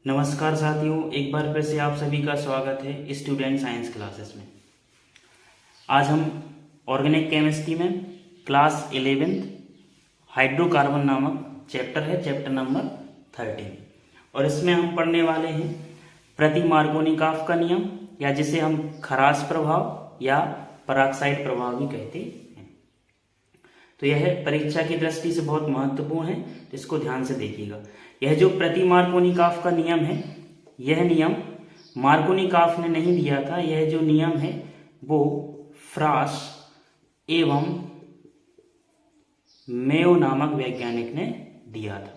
नमस्कार साथियों, एक बार फिर से आप सभी का स्वागत है स्टूडेंट साइंस क्लासेस में। आज हम ऑर्गेनिक केमिस्ट्री में क्लास 11th हाइड्रोकार्बन नामक चैप्टर है, चैप्टर नंबर 13, और इसमें हम पढ़ने वाले हैं प्रति मार्कोनिकॉफ का नियम, या जिसे हम खराश प्रभाव या पराक्साइड प्रभाव भी कहते हैं। तो यह परीक्षा की दृष्टि से बहुत महत्वपूर्ण है, तो इसको ध्यान से देखिएगा। यह जो प्रति मार्कोनिकॉफ का नियम है, यह नियम मार्कोनिकॉफ ने नहीं दिया था। यह जो नियम है वो फ्राश एवं मेयो नामक वैज्ञानिक ने दिया था।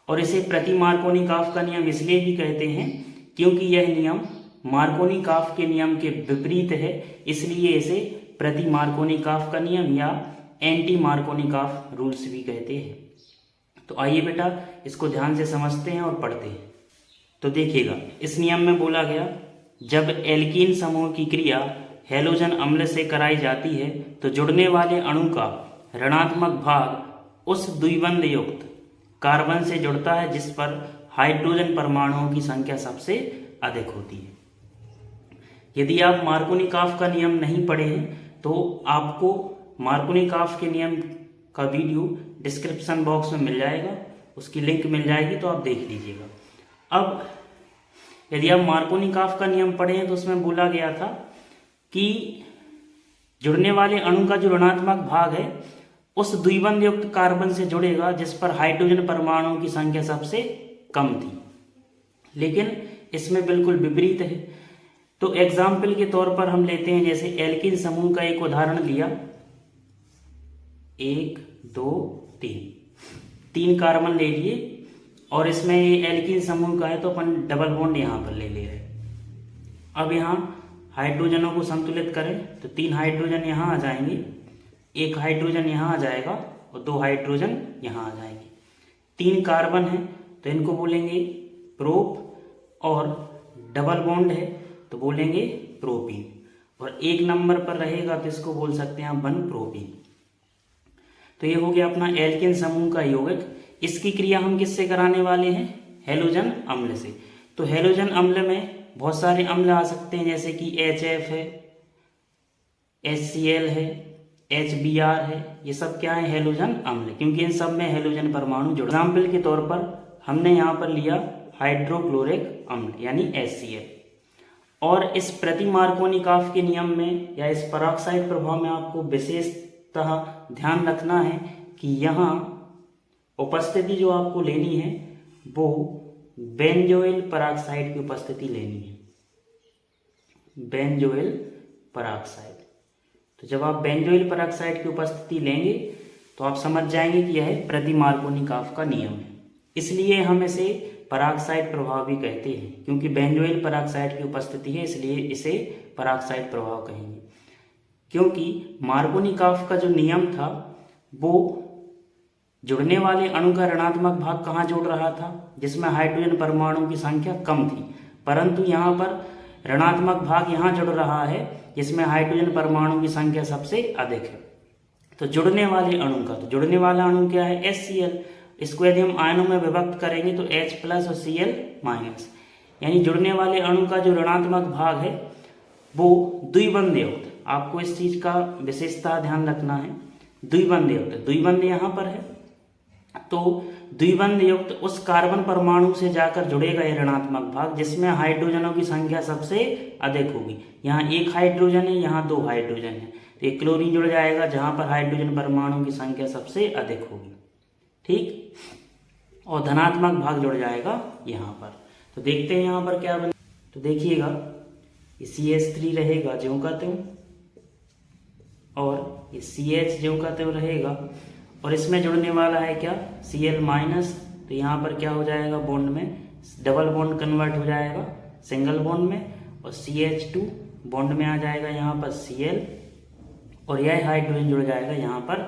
और इसे प्रति मार्कोनिकॉफ का नियम इसलिए भी कहते हैं क्योंकि यह नियम मार्कोनिकॉफ के नियम के विपरीत है, इसलिए इसे प्रति मार्कोनिकॉफ का नियम या एंटी मार्कोनिकॉफ रूल्स भी कहते हैं। तो आइए बेटा, इसको ध्यान से समझते हैं और पढ़ते हैं। तो देखिएगा, इस नियम में बोला गया, जब एल्कीन समूह की क्रिया हैलोजन अम्ल से कराई जाती है तो जुड़ने वाले अणु का ऋणात्मक भाग उस द्विबंध युक्त कार्बन से जुड़ता है जिस पर हाइड्रोजन परमाणुओं की संख्या सबसे अधिक होती है। यदि आप मार्कोनिकॉफ का नियम नहीं पढ़े हैं तो आपको मार्कोनिकॉफ के नियम का वीडियो डिस्क्रिप्शन बॉक्स में मिल जाएगा, उसकी लिंक मिल जाएगी, तो आप देख लीजिएगा। अब यदि आप मार्कोनिकॉफ का नियम पढ़े हैं तो उसमें बोला गया था कि जुड़ने वाले अणु का जो ऋणात्मक भाग है उस द्विबंध युक्त कार्बन से जुड़ेगा जिस पर हाइड्रोजन परमाणुओं की संख्या सबसे कम थी। लेकिन इसमें बिल्कुल विपरीत है। तो एग्जाम्पल के तौर पर हम लेते हैं, जैसे एल्कीन समूह का एक उदाहरण लिया, 1 2 3 कार्बन ले लिए, और इसमें ये एल्कीन समूह का है तो अपन डबल बॉन्ड यहाँ पर ले रहे हैं। अब यहाँ हाइड्रोजनों को संतुलित करें तो 3 हाइड्रोजन यहाँ आ जाएंगे, 1 हाइड्रोजन यहाँ आ जाएगा और 2 हाइड्रोजन यहाँ आ जाएंगे। 3 कार्बन है तो इनको बोलेंगे प्रोप, और डबल बॉन्ड है तो बोलेंगे प्रोपीन, और 1 नंबर पर रहेगा तो इसको बोल सकते हैं 1 प्रोपीन। तो ये हो गया अपना एल्केन समूह का यौगिक। इसकी क्रिया हम किससे कराने वाले हैं? हैलोजन अम्ल से। तो हैलोजन अम्ल में बहुत सारे अम्ल आ सकते हैं, जैसे कि HF है, HCl है, HBr है, ये सब क्या है? हैलोजन अम्ल, क्योंकि इन सब में हैलोजन परमाणु जुड़े। एग्जाम्पल के तौर पर हमने यहाँ पर लिया हाइड्रोक्लोरिक अम्ल यानी HCl। और इस प्रति मार्कोनिकॉफ के नियम में या इस पराक्साइड प्रभाव में आपको विशेषतः ध्यान रखना है कि यहाँ उपस्थिति जो आपको लेनी है वो बेंजोइल पराक्साइड की उपस्थिति लेनी है, बेंजोइल पराक्साइड। तो जब आप बेंजोइल पराक्साइड की उपस्थिति लेंगे तो आप समझ जाएंगे कि यह प्रति मार्कोनिकॉफ का नियम है। इसलिए हम इसे पराक्साइड प्रभाव भी कहते हैं, क्योंकि बेंजोइल पराक्साइड की उपस्थिति है, इसलिए इसे पराक्साइड प्रभाव कहेंगे। क्योंकि मार्कोनिकॉफ का जो नियम था वो जुड़ने वाले अणु का ऋणात्मक भाग कहाँ जोड़ रहा था? जिसमें हाइड्रोजन परमाणु की संख्या कम थी, परंतु यहाँ पर ऋणात्मक भाग यहाँ जुड़ रहा है जिसमें हाइड्रोजन परमाणु की संख्या सबसे अधिक है। तो जुड़ने वाले अणु का, तो जुड़ने वाला अणु क्या है? HCl। इसको यदि हम आयनों में विभक्त करेंगे तो H+ और Cl-, यानी जुड़ने वाले अणु का जो ऋणात्मक भाग है वो द्विबंध युक्त, आपको इस चीज का विशेषता ध्यान रखना है, द्विबंध युक्त, द्विबंध यहाँ पर है तो द्विबंध युक्त उस कार्बन परमाणु से जाकर जुड़ेगा यह ऋणात्मक भाग जिसमें हाइड्रोजनों की संख्या सबसे अधिक होगी। यहाँ 1 हाइड्रोजन है, यहाँ 2 हाइड्रोजन है, तो एक क्लोरीन जुड़ जाएगा जहां पर हाइड्रोजन परमाणु की संख्या सबसे अधिक होगी, ठीक। और धनात्मक भाग जुड़ जाएगा यहाँ पर। तो देखते हैं यहाँ पर क्या बने। तो देखिएगा, ये CH3 रहेगा ज्यों का त्यों, और ये CH ज्यों का त्यों रहेगा, और इसमें जुड़ने वाला है क्या? Cl-, तो यहाँ पर क्या हो जाएगा? बॉन्ड में डबल बॉन्ड कन्वर्ट हो जाएगा सिंगल बॉन्ड में, और CH2 बॉन्ड में आ जाएगा यहाँ पर Cl, और यह हाइड्रोजन जुड़ जाएगा यहाँ पर,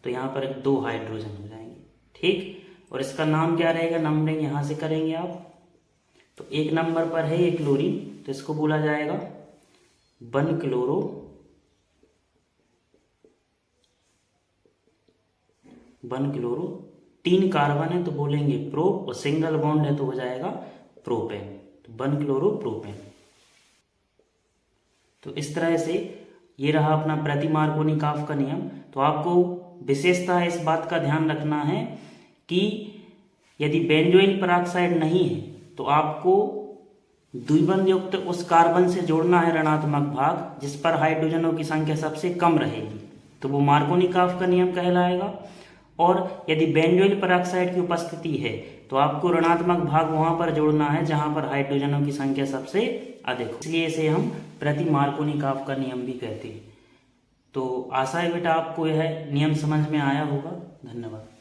तो यहाँ पर 2 हाइड्रोजन हो जाएंगे, ठीक। और इसका नाम क्या रहेगा? नंबरिंग यहाँ से करेंगे आप। तो 1 नंबर पर है ये क्लोरीन, तो इसको बोला जाएगा 1 क्लोरो 1 क्लोरो। 3 कार्बन है तो बोलेंगे प्रो, और सिंगल बॉन्ड है तो हो जाएगा प्रोपेन, तो 1-क्लोरोप्रोपेन। तो इस तरह से ये रहा अपना प्रति-मार्कोनी-काफ का नियम। तो आपको विशेषतः इस बात का ध्यान रखना है कि यदि बेंजोइल पेरोक्साइड नहीं है तो आपको द्विबंध युक्त उस कार्बन से जोड़ना है ऋणात्मक भाग जिस पर हाइड्रोजनों की संख्या सबसे कम रहेगी, तो वो मार्कोनी-काफ का नियम कहलाएगा। और यदि बेंजोइल पेरोक्साइड की उपस्थिति है तो आपको ऋणात्मक भाग वहां पर जोड़ना है जहां पर हाइड्रोजनों की संख्या सबसे अधिक हो, इसलिए इसे हम प्रति-मार्कोनी-काफ का नियम भी कहते हैं। तो आशा है बेटा आपको यह नियम समझ में आया होगा। धन्यवाद।